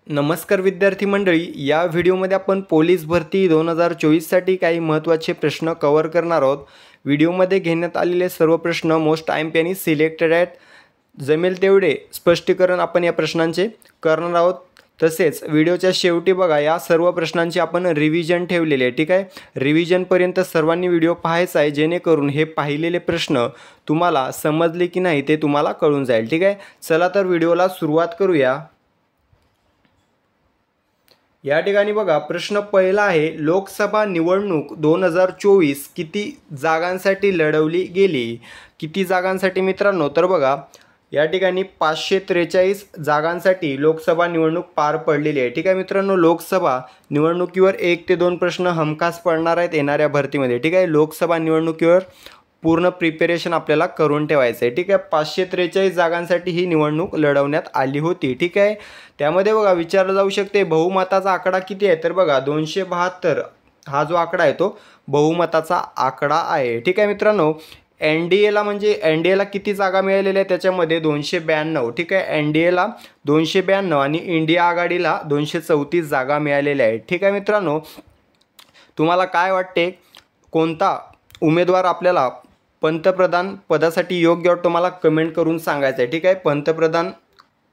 नमस्कार विद्यार्थी मंडळी, या व्हिडिओमध्ये आपण पोलीस भरती 2024 साठी काही महत्त्वाचे प्रश्न कव्हर करणार आहोत। व्हिडिओमध्ये घेण्यात आलेले सर्व प्रश्न मोस्ट आयएमपी सिलेक्टेड आहेत। जमेल तेवढे स्पष्टीकरण आपण या प्रश्नांचे करणार आहोत। तसेच व्हिडिओच्या शेवटी बघा, या सर्व प्रश्नांची आपण रिव्हिजन ठेवलेली आहे। ठीक आहे, रिव्हिजन पर्यंत सर्वांनी व्हिडिओ पाहायचा आहे, जेणेकरून हे पाहिलेले प्रश्न तुम्हाला समजले की नाही ते तुम्हाला कळून जाईल। ठीक आहे, चला तर व्हिडिओला सुरुवात करूया। या ठिकाणी बघा, प्रश्न पहिला आहे, लोकसभा निवडणूक 2024 किती जागांसाठी लढवली गेली? किती जागांसाठी मित्रांनो? तर बघा, या ठिकाणी 543 जागांसाठी लोकसभा निवडणूक पार पडलेली आहे। ठीक आहे मित्रांनो, लोकसभा निवडणुकीवर 1 ते 2 प्रश्न हमखास पडणार आहेत येणाऱ्या भरतीमध्ये। ठीक आहे, लोकसभा निवडणुकीवर पूर्ण प्रिपेरेशन आपल्याला करून ठेवायचं आहे। ठीक आहे, 543 जागांसाठी ही निवडणूक लढवण्यात आली होती। ठीक आहे, त्यामध्ये बघा विचारलं जाऊ शकते बहुमताचा आकडा किती आहे? तर बघा 272 हा जो आकडा आहे तो बहुमताचा आकडा आहे। ठीक आहे मित्रांनो, एनडीएला म्हणजे एनडीएला किती जागा मिळालेल्या आहेत? त्याच्यामध्ये 292। ठीक आहे, एनडीएला 292 आणि इंडिया आघाडीला 234 जागा मिळालेल्या आहेत। ठीक आहे मित्रांनो, तुम्हाला काय वाटते, कोणता उमेदवार आपल्याला पंतप्रधान पदासाठी योग्य वाटतो? मला कमेंट करून सांगायचं आहे। ठीक आहे, पंतप्रधान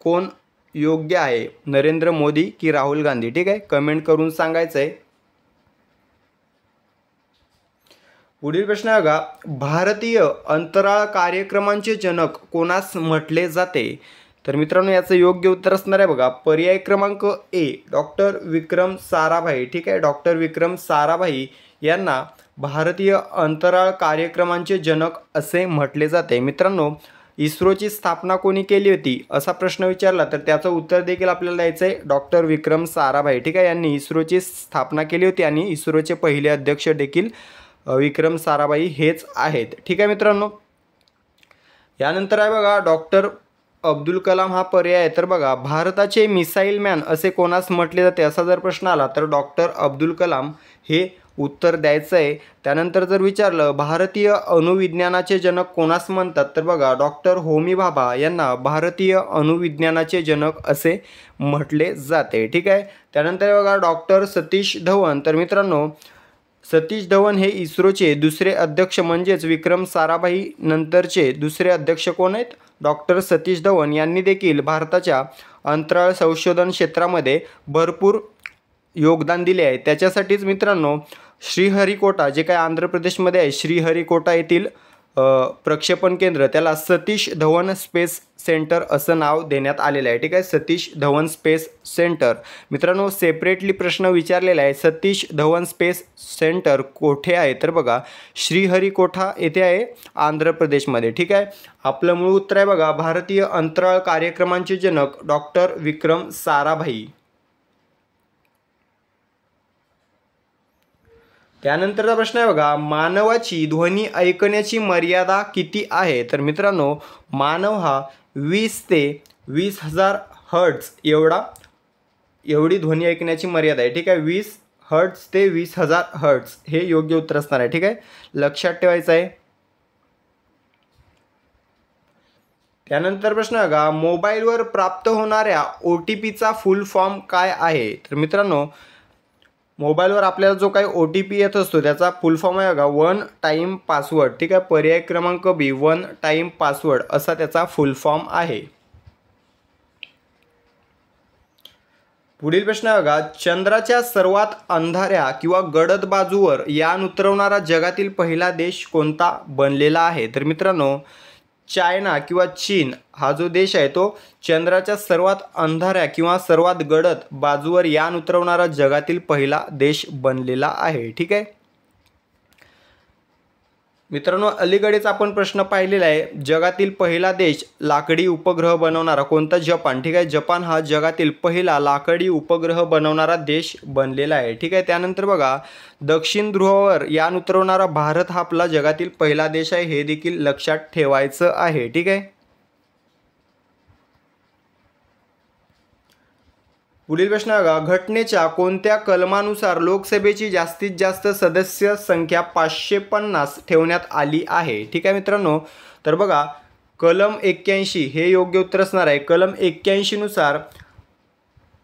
कोण योग्य आहे, नरेंद्र मोदी की राहुल गांधी? ठीक आहे, कमेंट करून सांगायचं आहे। पुढील प्रश्न बघा, भारतीय अंतराळ कार्यक्रमांचे जनक कोणास म्हटले जाते? तर मित्रांनो, याचं योग्य उत्तर असणार आहे बघा, पर्याय क्रमांक ए, डॉक्टर विक्रम साराभाई। ठीक आहे, डॉक्टर विक्रम साराभाई यांना भारतीय अंतराळ कार्यक्रमांचे जनक असे म्हटले जाते। मित्रांनो, इस्रोची स्थापना कोणी केली होती असा प्रश्न विचारला तर त्याचं उत्तर देखील आपल्याला द्यायचं आहे, डॉक्टर विक्रम साराभाई। ठीक आहे, यांनी इस्रोची स्थापना केली होती आणि इस्रोचे पहिले अध्यक्ष देखील विक्रम साराभाई हेच आहेत। ठीक आहे मित्रांनो, यानंतर आहे बघा, डॉक्टर अब्दुल कलाम हा पर्याय आहे। तर बघा, भारताचे मिसाईल मॅन असे कोणास म्हटले जाते असा जर प्रश्न आला तर डॉक्टर अब्दुल कलाम हे उत्तर द्यायचं आहे। त्यानंतर जर विचारलं भारतीय अणुविज्ञानाचे जनक कोणास म्हणतात, तर बघा डॉक्टर होमी भाभा यांना भारतीय अणुविज्ञानाचे जनक असे म्हटले जाते। ठीक आहे, त्यानंतर बघा डॉक्टर सतीश धवन। तर मित्रांनो, सतीश धवन हे इस्रोचे दुसरे अध्यक्ष म्हणजेच विक्रम साराभाई नंतरचे दुसरे अध्यक्ष कोण आहेत? डॉक्टर सतीश धवन यांनी देखील भारताच्या अंतराळ संशोधन क्षेत्रामध्ये भरपूर योगदान दिले आहे। त्याच्यासाठीच मित्रांनो, श्रीहरिकोटा जे काय आंध्र प्रदेशमध्ये आहे, श्रीहरिकोटा येथील प्रक्षेपण केंद्र त्याला सतीश धवन स्पेस सेंटर असं नाव देण्यात आलेलं आहे। ठीक आहे, सतीश धवन स्पेस सेंटर। मित्रांनो, सेपरेटली प्रश्न विचारलेला आहे, सतीश धवन स्पेस सेंटर कोठे आहे? तर बघा, श्रीहरिकोटा येथे आहे, आंध्र प्रदेशमध्ये। ठीक आहे, आपलं मूळ उत्तर आहे बघा, भारतीय अंतराळ कार्यक्रमांचे जनक डॉक्टर विक्रम साराभाई। त्यानंतरचा प्रश्न आहे बघा, मानवाची ध्वनी ऐकण्याची मर्यादा किती आहे? तर मित्रांनो, मानव हा 20 ते 20,000 हर्ट्ज एवढी ध्वनी ऐकण्याची मर्यादा आहे। ठीक आहे, 20 हर्ट्ज ते 20,000 हर्ट्ज हे योग्य उत्तर असणार आहे। ठीक आहे, लक्षात ठेवायचं आहे। त्यानंतर प्रश्न बघा, मोबाईलवर प्राप्त होणाऱ्या OTPचा फुल फॉर्म काय आहे? तर मित्रांनो, मोबाईलवर आपल्याला जो काही OTP येत असतो त्याचा फुल फॉर्म आहे बघा, वन टाईम पासवर्ड। ठीक आहे, पर्याय क्रमांक बी, वन टाईम पासवर्ड असा त्याचा फुल फॉर्म आहे। पुढील प्रश्न बघा, चंद्राच्या सर्वात अंधाऱ्या किंवा गडद बाजूवर यान उतरवणारा जगातील पहिला देश कोणता बनलेला आहे? तर मित्रांनो, चायना किंवा चीन हा जो देश आहे तो चंद्राच्या सर्वात अंधाऱ्या किंवा सर्वात गडद बाजूवर यान उतरवणारा जगातील पहिला देश बनलेला आहे। ठीक आहे मित्रांनो, अलीकडेच आपण प्रश्न पाहिलेला आहे, जगातील पहिला देश लाकडी उपग्रह बनवणारा कोणता? जपान। ठीक आहे, जपान हा जगातील पहिला लाकडी उपग्रह बनवणारा देश बनलेला आहे। ठीक आहे, त्यानंतर बघा, दक्षिण ध्रुवावर यान उतरवणारा भारत हा आपला जगातील पहिला देश आहे, हे देखील लक्षात ठेवायचं आहे। ठीक आहे, पुढील प्रश्न बघा, घटनेच्या कोणत्या कलमानुसार लोकसभेची जास्तीत जास्त सदस्य संख्या 550 ठेवण्यात आली आहे? ठीक आहे मित्रांनो, तर बघा कलम 81 हे योग्य उत्तर असणार आहे। कलम 81 नुसार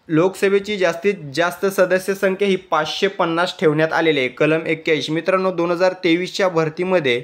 लोकसभेची जास्तीत जास्त सदस्य संख्या ही 550 ठेवण्यात आलेली आहे. कलम 81. मित्रांनो 2023च्या भरतीमध्ये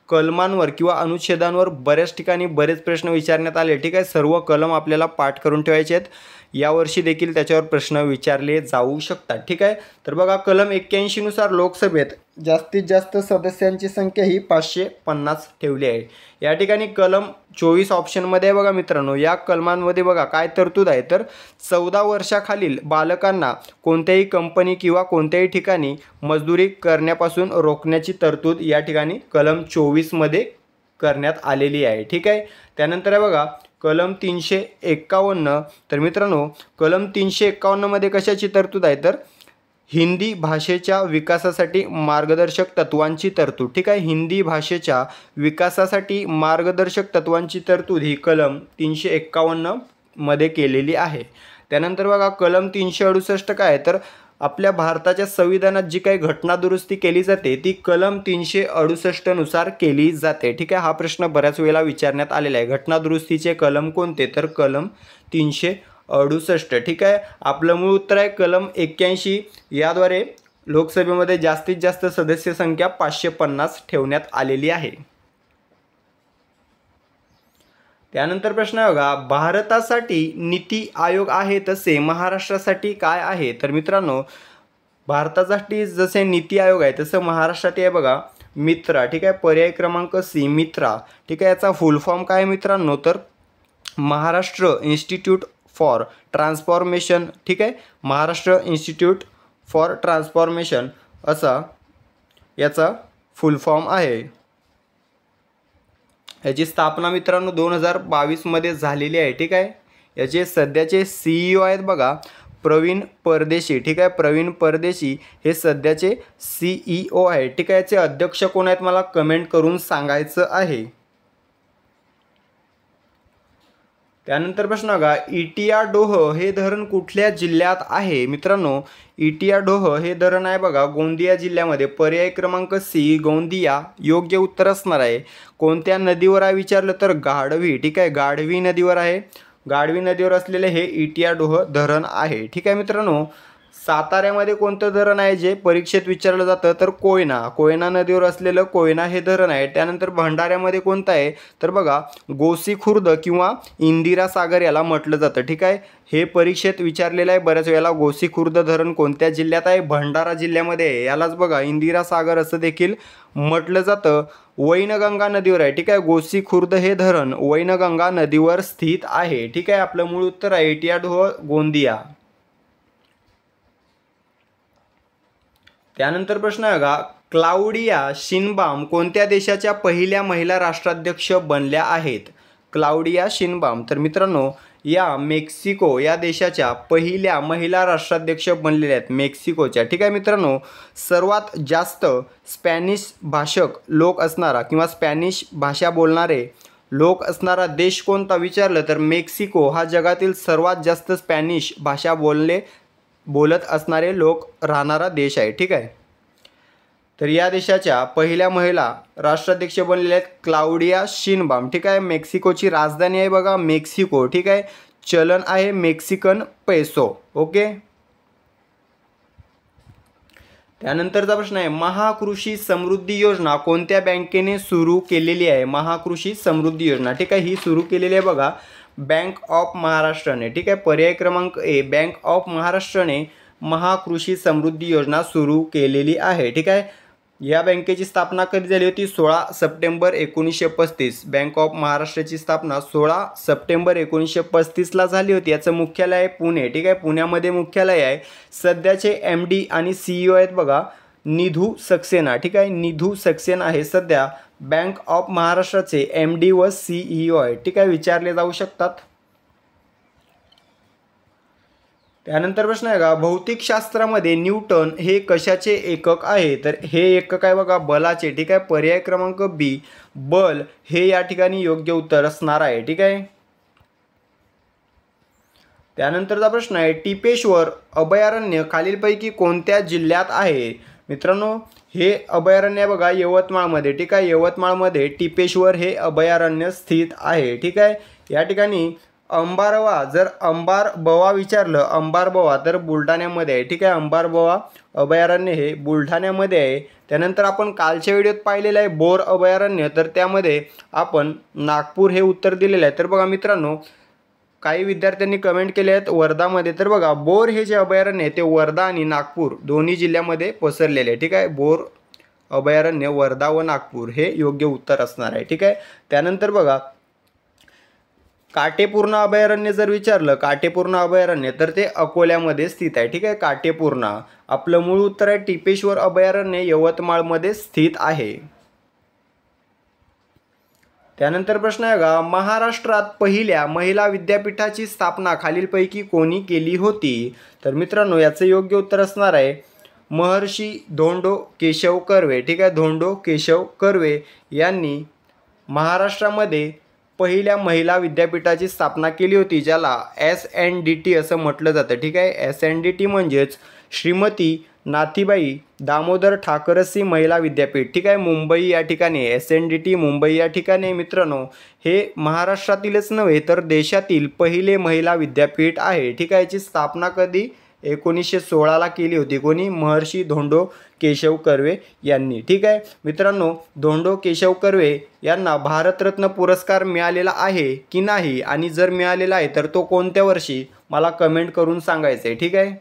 कलमांवर किंवा अनुच्छेदांवर बऱ्याच ठिकाणी बरेच प्रश्न विचारण्यात आले. ठीक आहे, सर्व कलम आपल्याला पाठ करून ठेवायचे आहेत. यावर्षी देखील त्याच्यावर प्रश्न विचारले जाऊ शकतात. ठीक आहे, तर बघा कलम 81 नुसार लोकसभेत जास्तीत जास्त सदस्यांची संख्या ही 550 ठेवली आहे. या ठिकाणी कलम 24 ऑप्शनमध्ये आहे बघा मित्रांनो. या कलमांमध्ये बघा काय तरतूद आहे, तर 14 वर्षाखालील बालकांना कोणत्याही कंपनी किंवा कोणत्याही ठिकाणी मजदुरी करण्यापासून रोखण्याची तरतूद या ठिकाणी कलम 24मध्ये करण्यात आलेली आहे. ठीक आहे, त्यानंतर आहे बघा कलम 351. तर मित्रांनो कलम 351मध्ये कशाची तरतूद आहे, तर हिंदी भाषेच्या विकासासाठी मार्गदर्शक तत्वांची तरतूद. ठीक आहे, हिंदी भाषेच्या विकासासाठी मार्गदर्शक तत्वांची तरतूद ही कलम 351मध्ये केलेली आहे. त्यानंतर बघा कलम 368 काय आहे, तर आपल्या भारताच्या संविधानात जी काही घटना दुरुस्ती केली जाते ती कलम 368 नुसार केली जाते. ठीक आहे, हा प्रश्न बऱ्याच वेळेला विचारण्यात आलेला आहे. घटना दुरुस्तीचे कलम कोणते, तर कलम 368. ठीक आहे, आपलं मूळ उत्तर आहे कलम 81. याद्वारे लोकसभेमध्ये जास्तीत जास्त सदस्य संख्या 550 ठेवण्यात आलेली आहे. त्यानंतर प्रश्न आहे बघा, भारतासाठी नीती आयोग आहे तसे महाराष्ट्रासाठी काय आहे. तर मित्रांनो भारतासाठी जसे नीती आयोग आहे तसं महाराष्ट्रासाठी आहे बघा मित्रा. ठीक आहे, पर्याय क्रमांक सी मित्रा. ठीक आहे, याचा फुल फॉर्म काय आहे मित्रांनो, तर महाराष्ट्र इन्स्टिट्यूट फॉर ट्रान्सफॉर्मेशन. ठीक आहे, महाराष्ट्र इन्स्टिट्यूट फॉर ट्रान्सफॉर्मेशन असा याचा फुल फॉर्म आहे. याची स्थापना मित्रांनो 2022मध्ये झालेली आहे. ठीक आहे, याचे सध्याचे CEO आहेत बघा प्रवीण परदेशी. ठीक आहे, प्रवीण परदेशी हे सध्याचे CEO आहे. ठीक आहे, याचे अध्यक्ष कोण आहेत मला कमेंट करून सांगायचं आहे. त्यानंतर प्रश्न बघा, इटियाडोह हे धरण कुठल्या जिल्ह्यात आहे. मित्रांनो इटियाडोह हे धरण आहे बघा गोंदिया जिल्ह्यामध्ये. पर्याय क्रमांक सी गोंदिया योग्य उत्तर असणार आहे. कोणत्या नदीवर आहे विचारलं तर गाढवी. ठीक आहे, गाढवी नदीवर आहे. गाढवी नदीवर असलेले हे इटियाडोह धरण आहे. ठीक आहे मित्रांनो, साताऱ्यामध्ये कोणतं धरण आहे जे परीक्षेत विचारलं जातं, तर कोयना नदीवर असलेलं कोयना हे धरण आहे. त्यानंतर भंडाऱ्यामध्ये कोणतं आहे, तर बघा गोसीखुर्द किंवा इंदिरा सागर याला म्हटलं जातं. ठीक आहे, हे परीक्षेत विचारलेलं आहे बऱ्याच वेळेला. गोसीखुर्द धरण कोणत्या जिल्ह्यात आहे, भंडारा जिल्ह्यामध्ये आहे. यालाच बघा इंदिरा सागर असं देखील म्हटलं जातं. वैनगंगा नदीवर आहे. ठीक आहे, गोसीखुर्द हे धरण वैनगंगा नदीवर स्थित आहे. ठीक आहे, आपलं मूळ उत्तर आहे इटियाडोह गोंदिया. त्यानंतर प्रश्न आहे बघा, क्लाउडिया शिनबाम कोणत्या देशाच्या पहिल्या महिला राष्ट्राध्यक्ष बनल्या आहेत. क्लाउडिया शिनबाम तर मित्रांनो या मेक्सिको या देशाच्या पहिल्या महिला राष्ट्राध्यक्ष बनलेल्या आहेत, मेक्सिकोच्या. ठीक आहे मित्रांनो, सर्वात जास्त स्पॅनिश भाषक लोक असणारा किंवा स्पॅनिश भाषा बोलणारे लोक असणारा देश कोणता विचारलं तर मेक्सिको हा जगातील सर्वात जास्त स्पॅनिश भाषा बोलत असणारे लोक राहणारा देश आहे. ठीक आहे, तर या देशाच्या पहिल्या महिला राष्ट्राध्यक्ष बनलेल्या आहेत क्लाउडिया शिनबाम. ठीक आहे, मेक्सिकोची राजधानी आहे बघा मेक्सिको. ठीक आहे, चलन आहे मेक्सिकन पेसो. ओके, त्यानंतरचा प्रश्न आहे, महाकृषी समृद्धी योजना कोणत्या बँकेने सुरू केलेली आहे. महाकृषी समृद्धी योजना ठीक आहे ही सुरू केलेली आहे बघा बँक ऑफ महाराष्ट्रने. ठीक आहे, पर्याय क्रमांक ए बँक ऑफ महाराष्ट्रने महाकृषी समृद्धी योजना सुरू केलेली आहे. ठीक आहे, या बँकेची स्थापना कधी झाली होती, 16 सप्टेंबर 1935. बँक ऑफ महाराष्ट्राची स्थापना 16 सप्टेंबर 1935ला झाली होती. याचं मुख्यालय आहे पुणे. ठीक आहे, पुण्यामध्ये मुख्यालय आहे. सध्याचे MD आणि CEO आहेत बघा निधू सक्सेना. ठीक आहे, निधू सक्सेना हे सध्या बँक ऑफ महाराष्ट्राचे MD व CEO आहे. ठीक आहे, विचारले जाऊ शकतात. त्यानंतर प्रश्न आहे का, भौतिकशास्त्रामध्ये न्यूटन हे कशाचे एकक आहे. तर हे एकक आहे बघा बलाचे. ठीक आहे, पर्याय क्रमांक B बल हे या ठिकाणी योग्य उत्तर असणार आहे. ठीक आहे, त्यानंतरचा प्रश्न आहे, टिपेश्वर अभयारण्य खालीलपैकी कोणत्या जिल्ह्यात आहे. मित्रांनो हे अभयारण्य आहे बघा यवतमाळमध्ये. ठीक आहे, यवतमाळमध्ये टिपेश्वर हे अभयारण्य स्थित आहे. ठीक आहे, या ठिकाणी अंबारवा, जर अंबारबवा विचारलं अंबारबवा तर बुलढाण्यामध्ये आहे, ठीक आहे. अंबारबवा अभयारण्य हे बुलढाण्यामध्ये आहे. त्यानंतर आपण कालच्या व्हिडिओत पाहिलेलं आहे बोर अभयारण्य, तर त्यामध्ये आपण नागपूर हे उत्तर दिलेलं आहे. तर बघा मित्रांनो, काही विद्यार्थ्यांनी कमेंट केले आहेत वर्धामध्ये, तर बघा बोर हे जे अभयारण्य आहे ते वर्धा आणि नागपूर दोन्ही जिल्ह्यामध्ये पसरलेले आहे, ठीक आहे. बोर अभयारण्य वर्धा व नागपूर हे योग्य उत्तर असणार आहे, ठीक आहे. त्यानंतर बघा काटेपूर्णा अभयारण्य जर विचारलं, काटेपूर्णा अभयारण्य तर ते अकोल्यामध्ये स्थित आहे, ठीक आहे. काटेपूर्णा आपलं मूळ उत्तर आहे. टिपेश्वर अभयारण्य यवतमाळमध्ये स्थित आहे. त्यानंतर प्रश्न आहे का, महाराष्ट्रात पहिल्या महिला विद्यापीठाची स्थापना खालीलपैकी कोणी केली होती? तर मित्रांनो याचं योग्य उत्तर असणार आहे महर्षी धोंडो केशव कर्वे, ठीक आहे. धोंडो केशव कर्वे यांनी महाराष्ट्रामध्ये पहिल्या महिला विद्यापीठाची स्थापना केली होती, ज्याला SNDT असं म्हटलं जातं, ठीक आहे. SNDT म्हणजेच श्रीमती नाथीबाई दामोदर ठाकरसी महिला विद्यापीठ, ठीक आहे. मुंबई या ठिकाणी SNDT मुंबई या ठिकाणी मित्रांनो हे महाराष्ट्रातीलच नव्हे तर देशातील पहिले महिला विद्यापीठ आहे, ठीक आहे. याची स्थापना कधी 1916ला केली होती. कोणी? महर्षी धोंडो केशव कर्वे यांनी, ठीक आहे. मित्रांनो धोंडो केशव कर्वे यांना भारतरत्न पुरस्कार मिळालेला आहे की नाही, आणि जर मिळालेला आहे तर तो कोणत्या वर्षी, मला कमेंट करून सांगायचं आहे, ठीक आहे.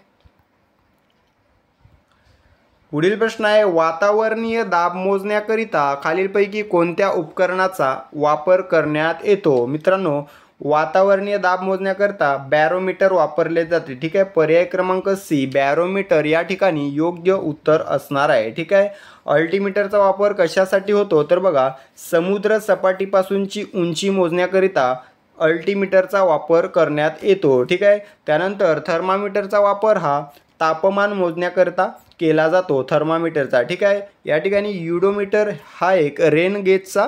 पुढील प्रश्न आहे वातावरणीय दाब मोजण्याकरिता खालीलपैकी कोणत्या उपकरणाचा वापर करण्यात येतो? मित्रांनो वातावरणीय दाब मोजण्याकरता बॅरोमीटर वापरले जाते, ठीक आहे. पर्याय क्रमांक C बॅरोमीटर या ठिकाणी योग्य उत्तर असणार आहे, ठीक आहे. अल्टीमीटरचा वापर कशासाठी होतो? तर बघा समुद्र सपाटीपासूनची उंची मोजण्याकरिता अल्टीमीटरचा वापर करण्यात येतो, ठीक आहे. त्यानंतर थर्मामीटरचा वापर हा तापमान मोजण्याकरता केला जातो, थर्मामीटरचा, ठीक आहे. या ठिकाणी युडोमीटर हा एक रेन गेजचा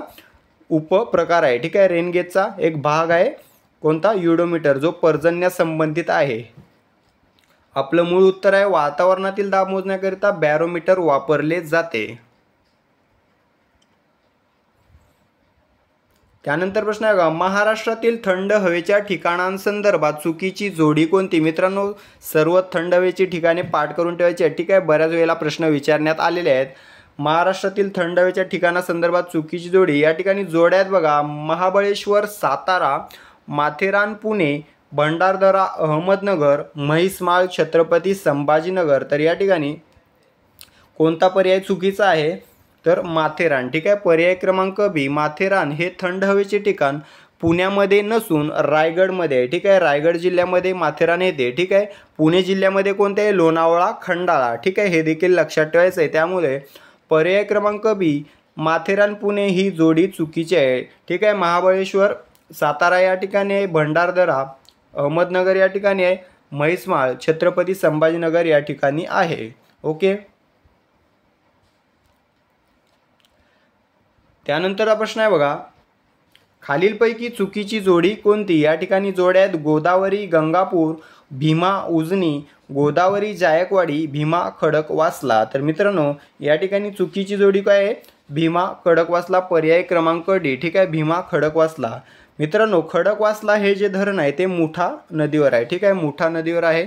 उपप्रकार आहे, ठीक आहे. रेन गेजचा एक भाग आहे कोणता? युडोमीटर, जो पर्जन्यासंबंधित आहे. आपलं मूळ उत्तर आहे वातावरणातील दाब मोजण्याकरिता बॅरोमीटर वापरले जाते. त्यानंतर प्रश्न आहे का, महाराष्ट्रातील थंड हवेच्या ठिकाणांसंदर्भात चुकीची जोडी कोणती? मित्रांनो सर्व थंड हवेची ठिकाणे पाठ करून ठेवायची आहे, ठीक आहे. बऱ्याच वेळेला प्रश्न विचारण्यात आलेले आहेत. महाराष्ट्रातील थंड हवेच्या ठिकाणासंदर्भात चुकीची जोडी, या ठिकाणी जोड्या आहेत बघा महाबळेश्वर सातारा, माथेरान पुणे, भंडारदरा अहमदनगर, म्हैसमाळ छत्रपती संभाजीनगर. तर या ठिकाणी कोणता पर्याय चुकीचा आहे? तर माथेरान, ठीक आहे. पर्याय क्रमांक B माथेरान हे थंड हवेचे ठिकाण पुण्यामध्ये नसून रायगडमध्ये आहे, ठीक आहे. रायगड जिल्ह्यामध्ये माथेरान येते, ठीक आहे. पुणे जिल्ह्यामध्ये कोणते आहे? लोणावळा खंडाळा, ठीक आहे. हे देखील लक्षात ठेवायचं आहे. त्यामुळे पर्याय क्रमांक B माथेरान पुणे ही जोडी चुकीची आहे, ठीक आहे. महाबळेश्वर सातारा या ठिकाणी आहे, भंडारदरा अहमदनगर या ठिकाणी आहे, म्हैसमाळ छत्रपती संभाजीनगर या ठिकाणी आहे, ओके. त्यानंतर हा प्रश्न आहे बघा खालीलपैकी चुकीची जोडी कोणती? या ठिकाणी जोड्या आहेत गोदावरी गंगापूर, भीमा उजनी, गोदावरी जायकवाडी, भीमा खडकवासला. तर मित्रांनो या ठिकाणी चुकीची जोडी काय आहे? भीमा खडकवासला, पर्याय क्रमांक D, ठीक आहे. भीमा खडकवासला. मित्रांनो खडकवासला हे जे धरण आहे ते मुठा नदीवर आहे, ठीक आहे. मुठा नदीवर आहे,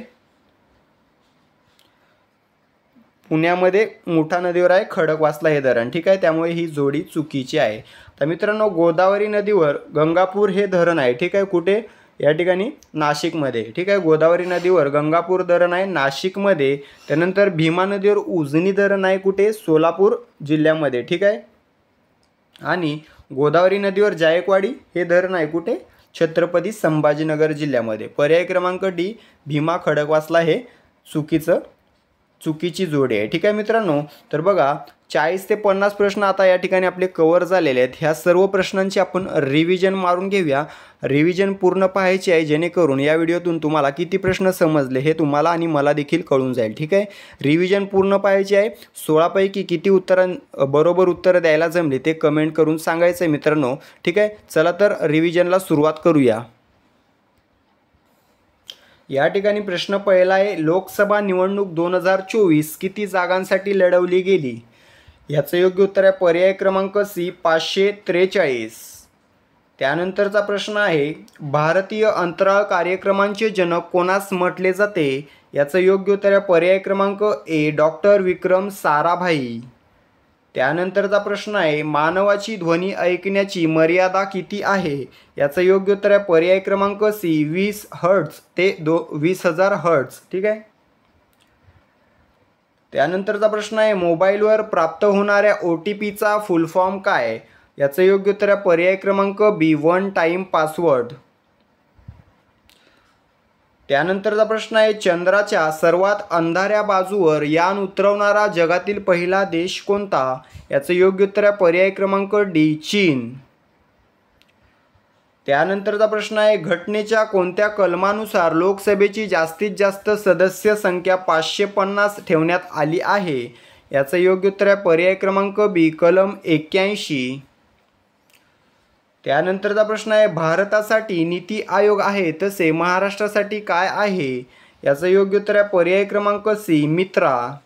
पुण्यामध्ये मुठा नदीवर आहे खडकवासला हे धरण, ठीक आहे. त्यामुळे ही जोडी चुकीची आहे. तर मित्रांनो गोदावरी नदीवर गंगापूर हे धरण आहे, ठीक आहे. कुठे? या ठिकाणी नाशिकमध्ये, ठीक आहे. गोदावरी नदीवर गंगापूर धरण आहे नाशिकमध्ये. त्यानंतर भीमा नदीवर उजनी धरण आहे कुठे? सोलापूर जिल्ह्यामध्ये, ठीक आहे. आणि गोदावरी नदीवर जायकवाडी हे धरण आहे कुठे? छत्रपती संभाजीनगर जिल्ह्यामध्ये. पर्याय क्रमांक D भीमा खडकवासला हे चुकीची जोडी आहे, ठीक आहे मित्रांनो. तर बघा 40 ते 50 प्रश्न आता या ठिकाणी आपले कव्हर झालेले आहेत. ह्या सर्व प्रश्नांची आपण रिव्हिजन मारून घेऊया. रिव्हिजन पूर्ण पाहायची आहे जेणेकरून या व्हिडिओतून तुम्हाला किती प्रश्न समजले हे तुम्हाला आणि मला देखील कळून जाईल, ठीक आहे. रिव्हिजन पूर्ण पाहायची आहे. 16 पैकी किती बरोबर उत्तरं द्यायला जमले ते कमेंट करून सांगायचं आहे मित्रांनो, ठीक आहे. चला तर रिव्हिजनला सुरुवात करूया. या ठिकाणी प्रश्न पहिला आहे लोकसभा निवडणूक 2024 किती जागांसाठी लढवली गेली? याचं योग्य उत्तर आहे पर्याय क्रमांक C 543. त्यानंतरचा प्रश्न आहे, भारतीय अंतराळ कार्यक्रमांचे जनक कोणास म्हटले जाते? याचं योग्य उत्तर आहे पर्याय क्रमांक ए, डॉक्टर विक्रम साराभाई. त्यानंतरचा प्रश्न आहे, मानवाची ध्वनी ऐकण्याची मर्यादा किती आहे? याचं योग्य उत्तर आहे पर्याय क्रमांक सी, 20 हर्ट्झ ते 20,000 हर्ट्झ. ठीक आहे. त्यानंतरचा प्रश्न आहे, मोबाईलवर प्राप्त होणाऱ्या OTPचा फुल फॉर्म काय? याचं योग्य उत्तर आहे पर्याय क्रमांक बी, वन टाइम पासवर्ड. त्यानंतरचा प्रश्न आहे, चंद्राच्या सर्वात अंधाऱ्या बाजूवर यान उतरवणारा जगातील पहिला देश कोणता? याचं योग्य उत्तर आहे पर्याय क्रमांक डी, चीन. त्यानंतरचा प्रश्न आहे, घटनेच्या कोणत्या कलमानुसार लोकसभेची जास्तीत जास्त सदस्य संख्या 550 ठेवण्यात आली आहे? याचं योग्य उत्तर आहे पर्याय क्रमांक बी, कलम 81. त्यानंतरचा प्रश्न आहे, भारतासाठी नीती आयोग आहे तसे महाराष्ट्रासाठी काय आहे? याचं योग्य उत्तर आहे पर्याय क्रमांक सी, मित्रा.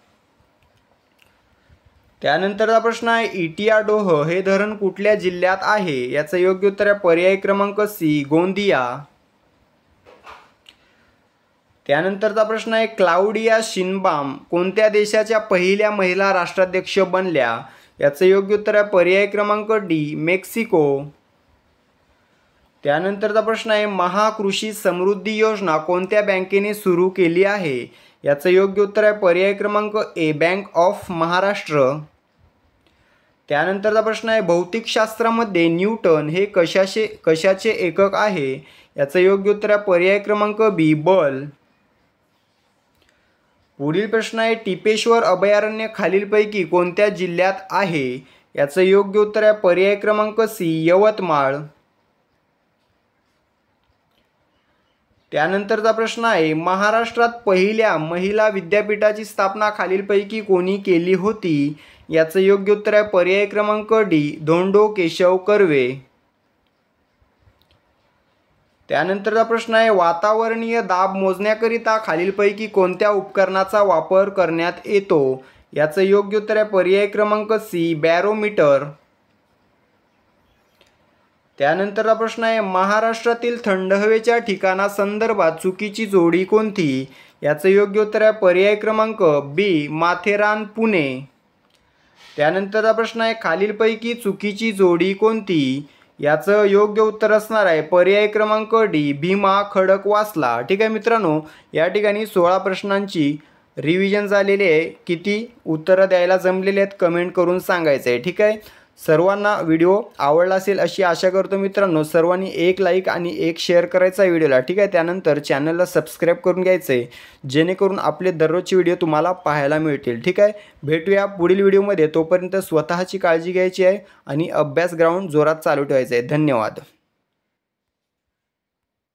त्यानंतरचा प्रश्न आहे, इटियाडोह हे धरण कुठल्या जिल्ह्यात आहे? याचं योग्य उत्तर आहे पर्याय क्रमांक सी, गोंदिया. त्यानंतरचा प्रश्न आहे, क्लाउडिया शिनबाम कोणत्या देशाच्या पहिल्या महिला राष्ट्राध्यक्ष बनल्या? याचं योग्य उत्तर आहे पर्याय क्रमांक डी, मेक्सिको. त्यानंतरचा प्रश्न आहे, महाकृषी समृद्धी योजना कोणत्या बँकेने सुरू केली आहे? याचं योग्य उत्तर आहे पर्याय क्रमांक ए, बँक ऑफ महाराष्ट्र. त्यानंतरचा प्रश्न आहे, भौतिकशास्त्रामध्ये न्यूटन हे कशाचे एकक आहे? याचं योग्य उत्तर आहे पर्याय क्रमांक बी, बल. पुढील प्रश्न आहे, टिपेश्वर अभयारण्य खालीलपैकी कोणत्या जिल्ह्यात आहे? याचं योग्य उत्तर आहे पर्याय क्रमांक सी, यवतमाळ. त्यानंतरचा प्रश्न आहे, महाराष्ट्रात पहिल्या महिला विद्यापीठाची स्थापना खालीलपैकी कोणी केली होती? याचं योग्य उत्तर आहे पर्याय क्रमांक डी, धोंडो केशव कर्वे. त्यानंतरचा प्रश्न आहे, वातावरणीय दाब मोजण्याकरिता खालीलपैकी कोणत्या उपकरणाचा वापर करण्यात येतो? याचं योग्य उत्तर आहे पर्याय क्रमांक सी, बॅरोमीटर. त्यानंतरचा प्रश्न आहे, महाराष्ट्रातील थंड हवेच्या ठिकाणासंदर्भात चुकीची जोडी कोणती? याचं योग्य उत्तर आहे पर्याय क्रमांक बी, माथेरान, पुणे. त्यानंतरचा प्रश्न आहे, खालीलपैकी चुकीची जोडी कोणती? याचं योग्य उत्तर असणार आहे पर्याय क्रमांक डी, भीमा, खडकवासला. ठीक आहे मित्रांनो, या ठिकाणी 16 प्रश्नांची रिव्हिजन झालेली आहे. किती उत्तरं द्यायला जमलेले आहेत कमेंट करून सांगायचं आहे. ठीक आहे. सर्वांना व्हिडिओ आवडला असेल अशी आशा करतो मित्रांनो. सर्वांनी एक लाईक आणि एक शेअर करायचा व्हिडिओला. ठीक आहे. त्यानंतर चॅनलला सबस्क्राईब करून घ्यायचं आहे, जेणेकरून आपले दररोजचे व्हिडिओ तुम्हाला पाहायला मिळतील. ठीक आहे. भेटूया पुढील व्हिडिओमध्ये. तोपर्यंत स्वतःची काळजी घ्यायची आहे आणि अभ्यास ग्राउंड जोरात चालू ठेवायचं आहे. धन्यवाद.